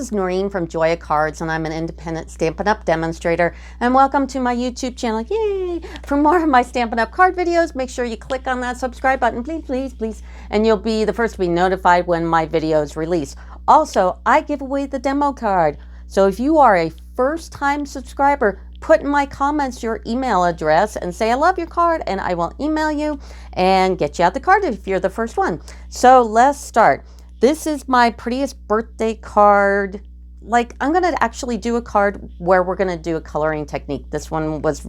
is Noreen from Joya Cards, and I'm an independent Stampin' Up demonstrator. And welcome to my YouTube channel. Yay! For more of my Stampin' Up card videos, make sure you click on that subscribe button, please, and you'll be the first to be notified when my videos release. Also, I give away the demo card. So if you are a first-time subscriber, put in my comments your email address and say I love your card, and I will email you and get you out the card if you're the first one. So let's start. This is my Prettiest birthday card. Like, I'm going to actually do a card where we're going to do a coloring technique. This one was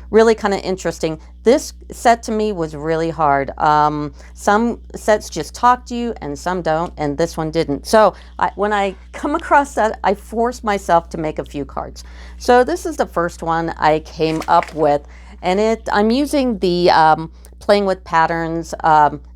really kind of interesting. This set to me was really hard. Some sets just talk to you and some don't, and this one didn't. So when I come across that, I force myself to make a few cards. So this is the first one I came up with, and I'm using the Playing with Patterns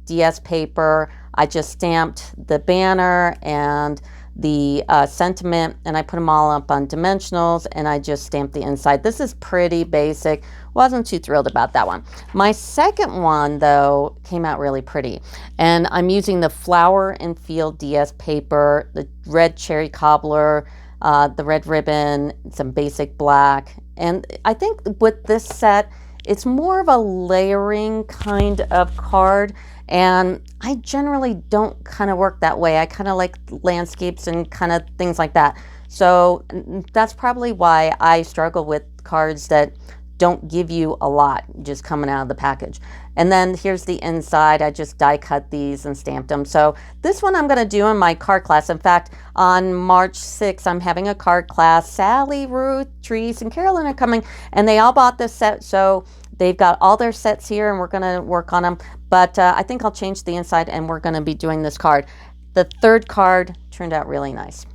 DS paper. I just stamped the banner and the sentiment, and I put them all up on dimensionals, and I just stamped the inside. This is pretty basic. Wasn't too thrilled about that one. My second one, though, came out really pretty, and I'm using the Flower and Field DS paper, the red cherry cobbler, the red ribbon, some basic black, and I think with this set, it's more of a layering kind of card, and I generally don't kind of work that way. I kind of like landscapes and kind of things like that. So that's probably why I struggle with cards that don't give you a lot just coming out of the package. And then here's the inside. I just die cut these and stamped them. So this one I'm going to do in my card class. In fact, on March 6th, I'm having a card class. Sally, Ruth, Therese, and Carolyn are coming, and they all bought this set. So they've got all their sets here, and we're going to work on them. But I think I'll change the inside, and we're going to be doing this card. The third card turned out really nice.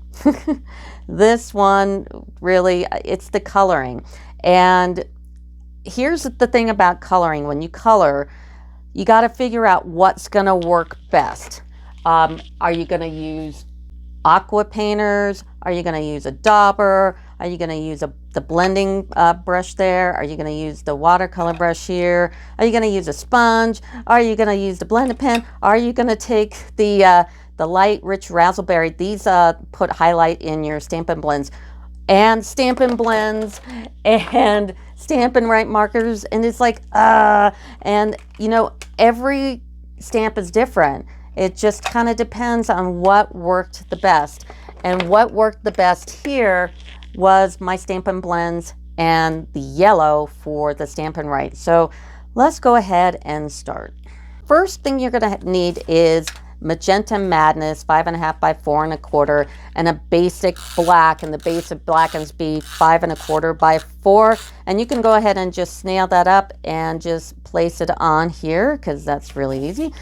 This one, really, it's the coloring. And here's the thing about coloring. When you color, you got to figure out what's going to work best. Are you going to use aqua painters? Are you going to use a dauber? Are you going to use the blending brush there? Are you going to use the watercolor brush here? Are you going to use a sponge? Are you going to use the blended pen? Are you going to take the light rich razzleberry? These put highlight in your Stampin' Blends and Stampin' Blends and Stampin' Write Markers, and it's like and you know, every stamp is different. It just kind of depends on what worked the best. And what worked the best here was my Stampin' Blends and the yellow for the Stampin' Write. So let's go ahead and start. First thing you're going to need is Magenta Madness 5.5 by 4 1/4, and a basic black, and the basic black is be 5 1/4 by 4, and you can go ahead and just snail that up and just place it on here because that's really easy.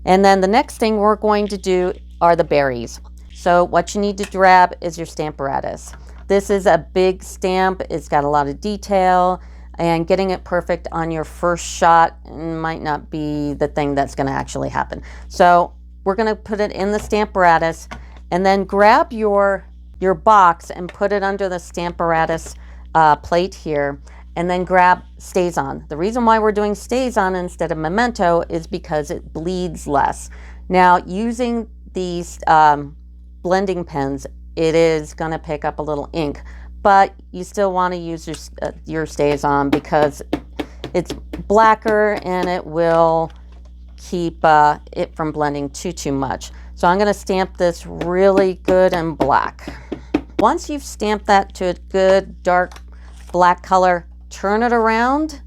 And then the next thing we're going to do are the berries. So what you need to grab is your Stamparatus. This is a big stamp. It's got a lot of detail, and getting it perfect on your first shot might not be the thing that's going to actually happen. So we're going to put it in the Stamparatus, and then grab your box and put it under the Stamparatus plate here, and then grab StazOn. The reason why we're doing StazOn instead of Memento is because it bleeds less. Now, using these blending pens, it is going to pick up a little ink, but you still want to use your StazOn because it's blacker and it will keep it from blending too much. So I'm going to stamp this really good and black. Once you've stamped that to a good dark black color, turn it around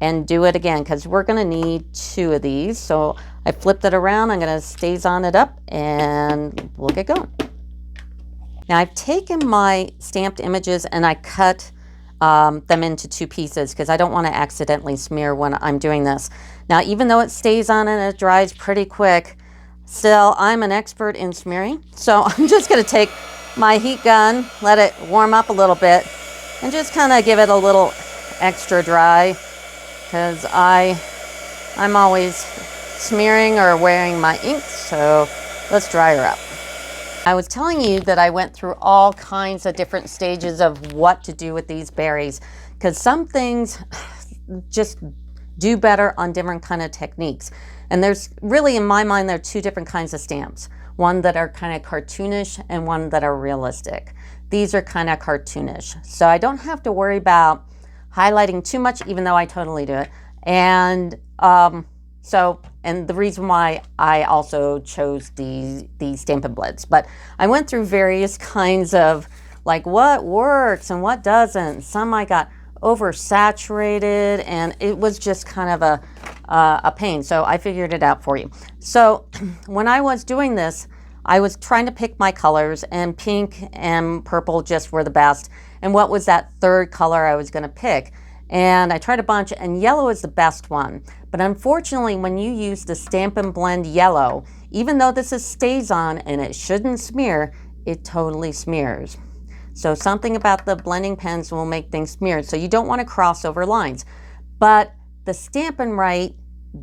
and do it again because we're going to need 2 of these. So I flipped it around. I'm going to StazOn it up, and we'll get going. Now I've taken my stamped images and I cut them into 2 pieces because I don't want to accidentally smear when I'm doing this. Now, even though it stays on and it dries pretty quick, still I'm an expert in smearing. So I'm just going to take my heat gun, let it warm up a little bit, and just kind of give it a little extra dry because I'm always smearing or wearing my ink. So let's dry her up. I was telling you that I went through all kinds of different stages of what to do with these berries because some things just do better on different kind of techniques. And there's really, in my mind, there are 2 different kinds of stamps. one that are kind of cartoonish and one that are realistic. These are kind of cartoonish, so I don't have to worry about highlighting too much, even though I totally do it. And and the reason why I also chose the Stampin' Blends, but I went through various kinds of like what works and what doesn't. Some I got oversaturated, and it was just kind of a pain. So I figured it out for you. So when I was doing this, I was trying to pick my colors, and pink and purple just were the best. And what was that third color I was going to pick? And I tried a bunch, and yellow is the best one. But unfortunately, when you use the Stampin' Blend yellow, even though this is stays on and it shouldn't smear, it totally smears. So something about the blending pens will make things smeared. So you don't want to cross over lines. But the Stampin' Write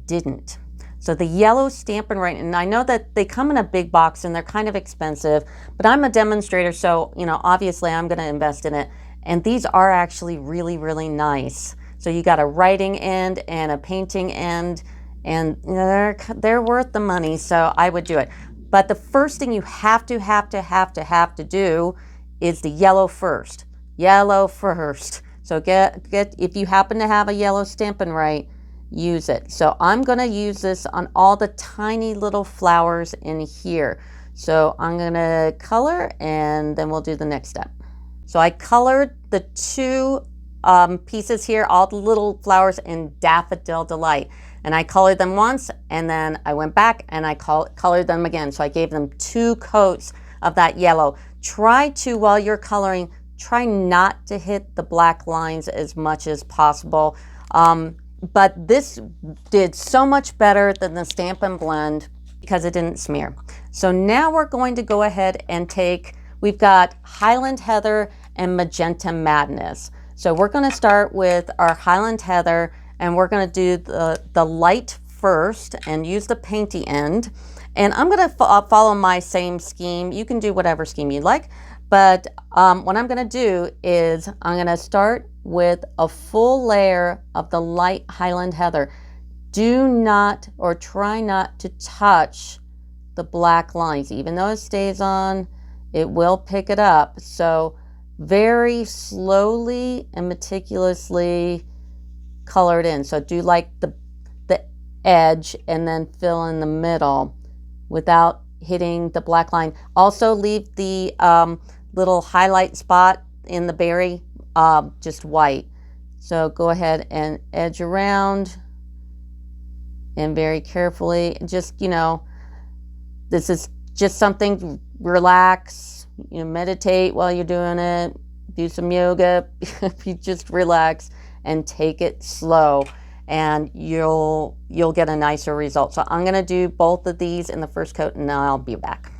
didn't. So the yellow Stampin' Write, and I know that they come in a big box and they're kind of expensive, but I'm a demonstrator, so obviously I'm going to invest in it. And these are actually really, really nice. So you got a writing end and a painting end, and they're worth the money, so I would do it. But the first thing you have to do is the yellow first. Yellow first. So get if you happen to have a yellow Stampin' Write, use it. So I'm going to use this on all the tiny little flowers in here. So I'm going to color, and then we'll do the next step. So I colored the two pieces here, all the little flowers in Daffodil Delight. And I colored them once, and then I went back and I colored them again. So I gave them 2 coats of that yellow. Try to, while you're coloring, try not to hit the black lines as much as possible. But this did so much better than the Stampin' Blend because it didn't smear. So now we're going to go ahead and we've got Highland Heather and Magenta Madness. So we're going to start with our Highland Heather, and we're going to do the light first and use the painty end. And I'm going to follow my same scheme. You can do whatever scheme you like, but what I'm going to do is I'm going to start with a full layer of the light Highland Heather. Do not, or try not to touch the black lines. Even though it stays on, it will pick it up. So very slowly and meticulously color it in. So do like the edge and then fill in the middle without hitting the black line. Also leave the little highlight spot in the berry just white. So go ahead and edge around, and very carefully, just, this is just something, relax, meditate while you're doing it, do some yoga, you just relax and take it slow, and you'll get a nicer result. So I'm going to do both of these in the first coat, and now I'll be back.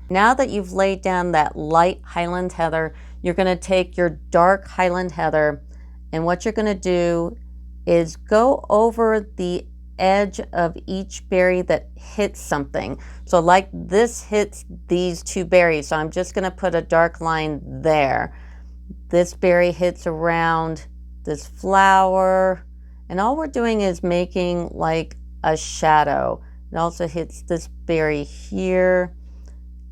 Now that you've laid down that light Highland Heather, you're going to take your dark Highland Heather, and what you're going to do is go over the edge of each berry that hits something. So like this hits these 2 berries, so I'm just going to put a dark line there. This berry hits around this flower, and all we're doing is making like a shadow. It also hits this berry here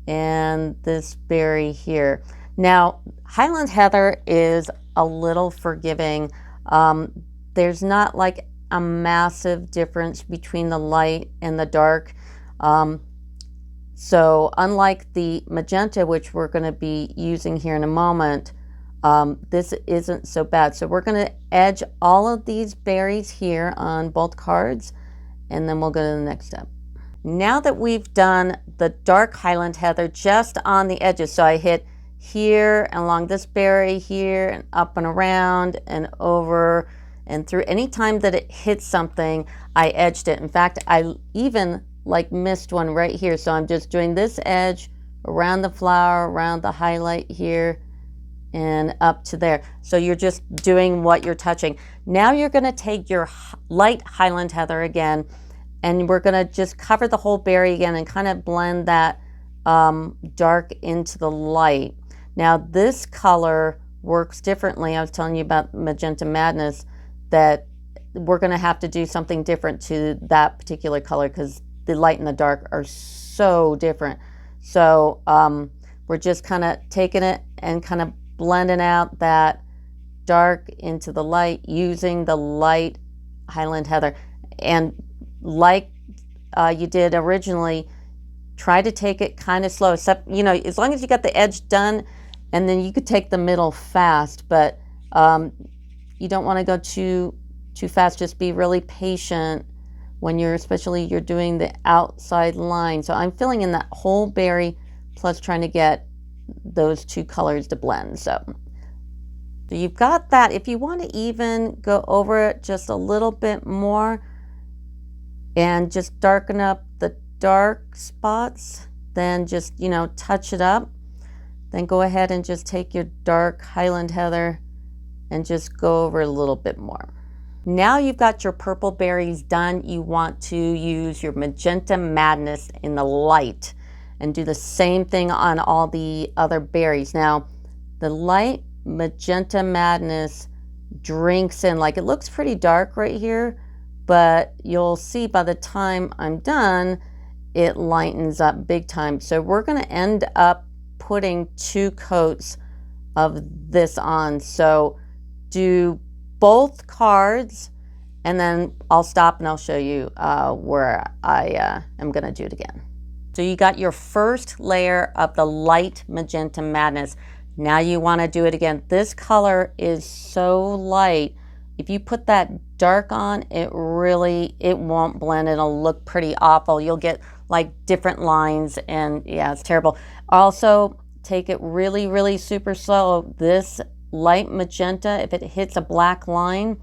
and this berry here. Now, Highland Heather is a little forgiving. There's not like a massive difference between the light and the dark. So unlike the magenta, which we're going to be using here in a moment, this isn't so bad. So we're going to edge all of these berries here on both cards, and then we'll go to the next step. Now that we've done the dark Highland Heather just on the edges, so I hit here along this berry here and up and around and over and through. Anytime that it hits something, I edged it. In fact, I even like missed one right here. So I'm just doing this edge around the flower, around the highlight here, and up to there. So you're just doing what you're touching. Now you're going to take your light Highland Heather again, and we're going to just cover the whole berry again and kind of blend that dark into the light. Now this color works differently. I was telling you about Magenta Madness, that we're going to have to do something different to that particular color because the light and the dark are so different. So we're just kind of taking it and kind of blending out that dark into the light using the light Highland Heather. And like you did originally, try to take it kind of slow, except, you know, as long as you got the edge done, and then you could take the middle fast, but you don't want to go too fast. Just be really patient when especially you're doing the outside line. So I'm filling in that whole berry, plus trying to get those two colors to blend. So you've got that. If you want to even go over it just a little bit more and just darken up the dark spots, then just, you know, touch it up. Then go ahead and just take your dark Highland Heather and just go over a little bit more. Now you've got your purple berries done. You want to use your Magenta Madness in the light and do the same thing on all the other berries. Now, the light Magenta Madness drinks in, like, it looks pretty dark right here, but you'll see by the time I'm done, it lightens up big time. So we're going to end up putting 2 coats of this on. So do both cards, and then I'll stop and I'll show you where I am going to do it again. So you got your first layer of the light Magenta Madness. Now you want to do it again. This color is so light. If you put that dark on, it won't blend. It'll look pretty awful. You'll get like different lines, and yeah, it's terrible. Also, take it really, really super slow. This light magenta, if it hits a black line,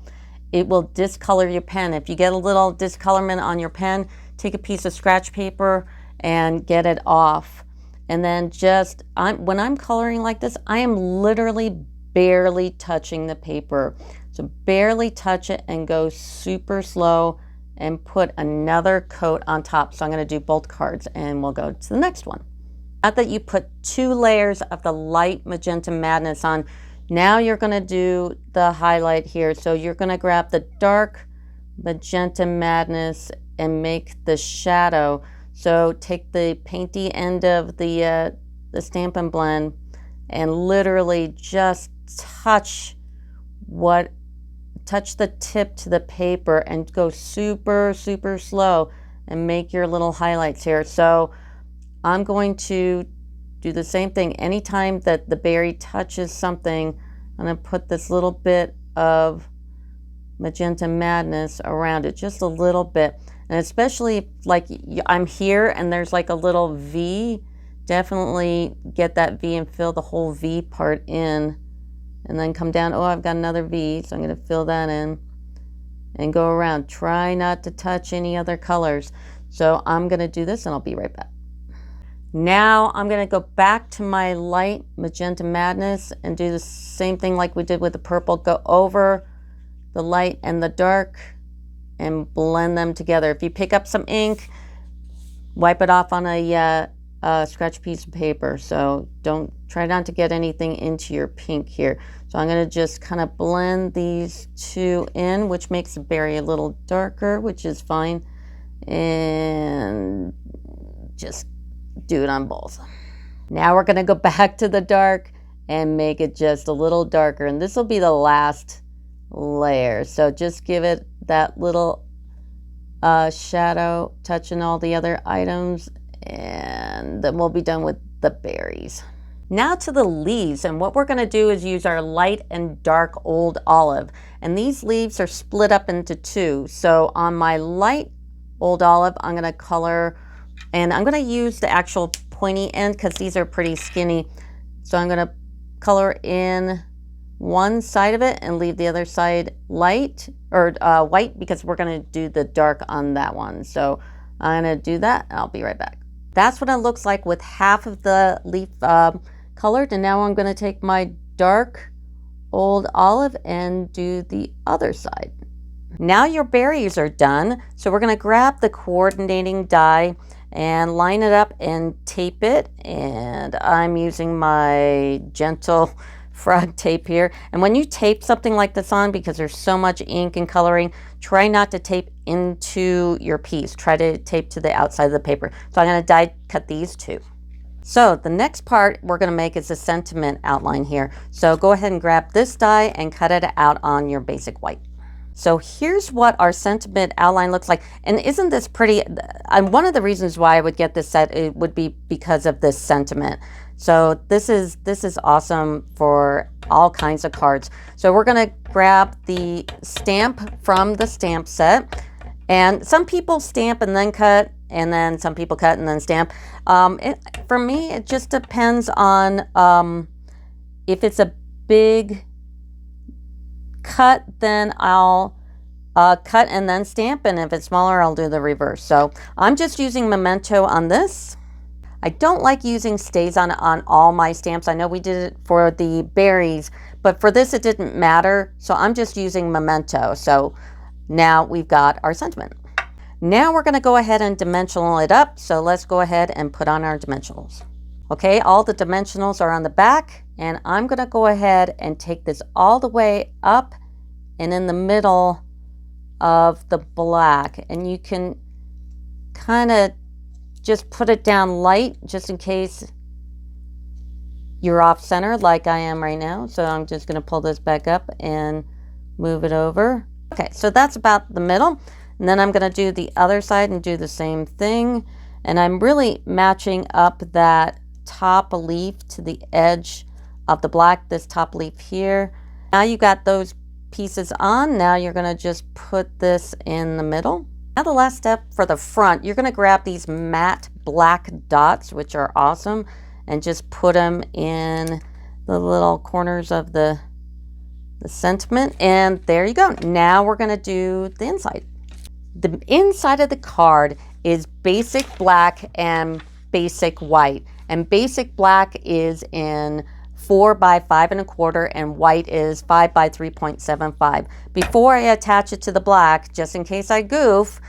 it will discolor your pen. If you get a little discolorment on your pen, take a piece of scratch paper and get it off. And then just, when I'm coloring like this, I am literally barely touching the paper. So barely touch it and go super slow and put another coat on top. So I'm going to do both cards and we'll go to the next one. Now that you put 2 layers of the light Magenta Madness on, now you're going to do the highlight here. So you're going to grab the dark Magenta Madness and make the shadow. So take the painty end of the Stampin' Blend and literally just touch the tip to the paper and go super, super slow and make your little highlights here. So I'm going to do the same thing. Anytime that the berry touches something, I'm going to put this little bit of Magenta Madness around it, just a little bit. And especially if, like, I'm here and there's like a little V, definitely get that V and fill the whole V part in. And then come down, oh, I've got another V, so I'm going to fill that in and go around. Try not to touch any other colors. So I'm going to do this and I'll be right back. Now I'm going to go back to my light Magenta Madness and do the same thing like we did with the purple. Go over the light and the dark and blend them together. If you pick up some ink, wipe it off on a scratch piece of paper. So don't try not to get anything into your pink here. So I'm going to just kind of blend these 2 in, which makes the berry a little darker, which is fine. And just do it on both. Now we're going to go back to the dark and make it just a little darker. And this will be the last layer. So just give it that little shadow, touching all the other items, and then we'll be done with the berries. Now to the leaves, and what we're going to do is use our light and dark Old Olive, and these leaves are split up into 2. So on my light Old Olive, I'm going to color, and I'm going to use the actual pointy end because these are pretty skinny. So I'm going to color in one side of it and leave the other side light or white, because we're going to do the dark on that one. So I'm going to do that and I'll be right back. That's what it looks like with half of the leaf colored. And now I'm going to take my dark Old Olive and do the other side. Now your berries are done. So we're going to grab the coordinating die and line it up and tape it. And I'm using my gentle frog tape here. And when you tape something like this on, because there's so much ink and coloring, try not to tape into your piece. Try to tape to the outside of the paper. So I'm going to die cut these 2. So the next part we're going to make is a sentiment outline here. So go ahead and grab this die and cut it out on your basic white. So here's what our sentiment outline looks like. And isn't this pretty? And one of the reasons why I would get this set, it would be because of this sentiment. So this is awesome for all kinds of cards. So we're going to grab the stamp from the stamp set. And some people stamp and then cut, and then some people cut and then stamp. For me, it just depends on if it's a big cut, then I'll cut and then stamp, and if it's smaller, I'll do the reverse. So I'm just using Memento on this. I don't like using stays on all my stamps. I know we did it for the berries, but for this it didn't matter, so I'm just using Memento. So now we've got our sentiment. Now we're going to go ahead and dimensional it up, so let's go ahead and put on our dimensionals. Okay, all the dimensionals are on the back, and I'm going to go ahead and take this all the way up and in the middle of the black, and you can kind of just put it down light just in case you're off center like I am right now. So I'm just going to pull this back up and move it over. Okay, so that's about the middle, and then I'm going to do the other side and do the same thing, and I'm really matching up that top leaf to the edge of the black, this top leaf here. Now you got those pieces on. Now you're going to just put this in the middle. Now the last step for the front, you're going to grab these matte black dots, which are awesome, and just put them in the little corners of the sentiment, and there you go. Now we're going to do the inside. The inside of the card is basic black and basic white, and basic black is in 4 by 5 1/4, and white is 5 by 3.75. Before I attach it to the black, just in case I goof,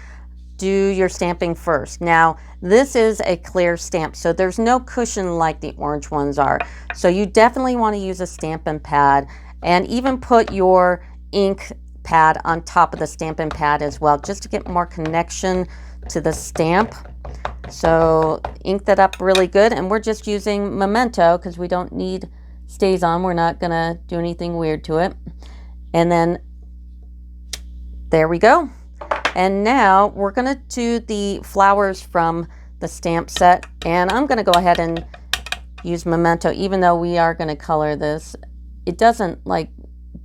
do your stamping first. Now this is a clear stamp, so there's no cushion like the orange ones are, so you definitely want to use a stamping pad, and even put your ink pad on top of the stamping pad as well, just to get more connection to the stamp. So ink that up really good, and we're just using Memento because we don't need stays on. We're not gonna do anything weird to it. And then there we go. And now we're gonna do the flowers from the stamp set, and I'm gonna go ahead and use Memento. Even though we are gonna color this, it doesn't like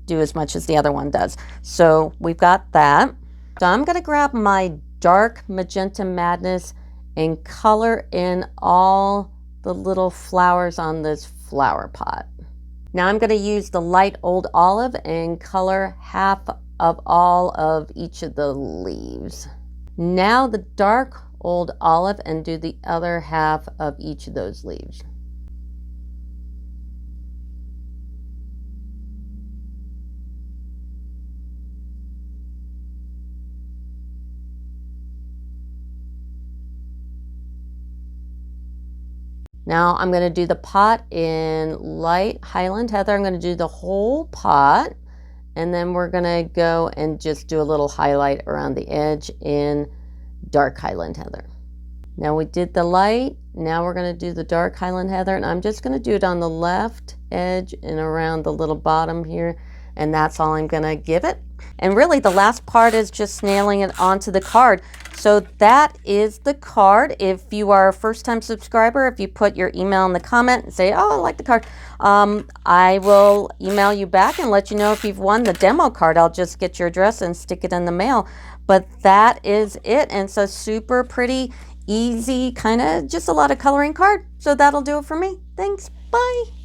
do as much as the other one does. So we've got that. So I'm gonna grab my dark magenta madness and color in all the little flowers on this flower pot. Now I'm going to use the light old olive and color half of all of each of the leaves. Now the dark old olive and do the other half of each of those leaves. Now I'm going to do the pot in light Highland Heather. I'm going to do the whole pot, and then we're going to go and just do a little highlight around the edge in dark Highland Heather. Now we did the light. Now we're going to do the dark Highland Heather, and I'm just going to do it on the left edge and around the little bottom here, and that's all I'm going to give it. And really the last part is just nailing it onto the card. So that is the card. If you are a first-time subscriber, if you put your email in the comment and say, oh, I like the card, I will email you back and let you know if you've won the demo card. I'll just get your address and stick it in the mail. But that is it. And so super pretty, easy, kind of just a lot of coloring card. So that'll do it for me. Thanks. Bye.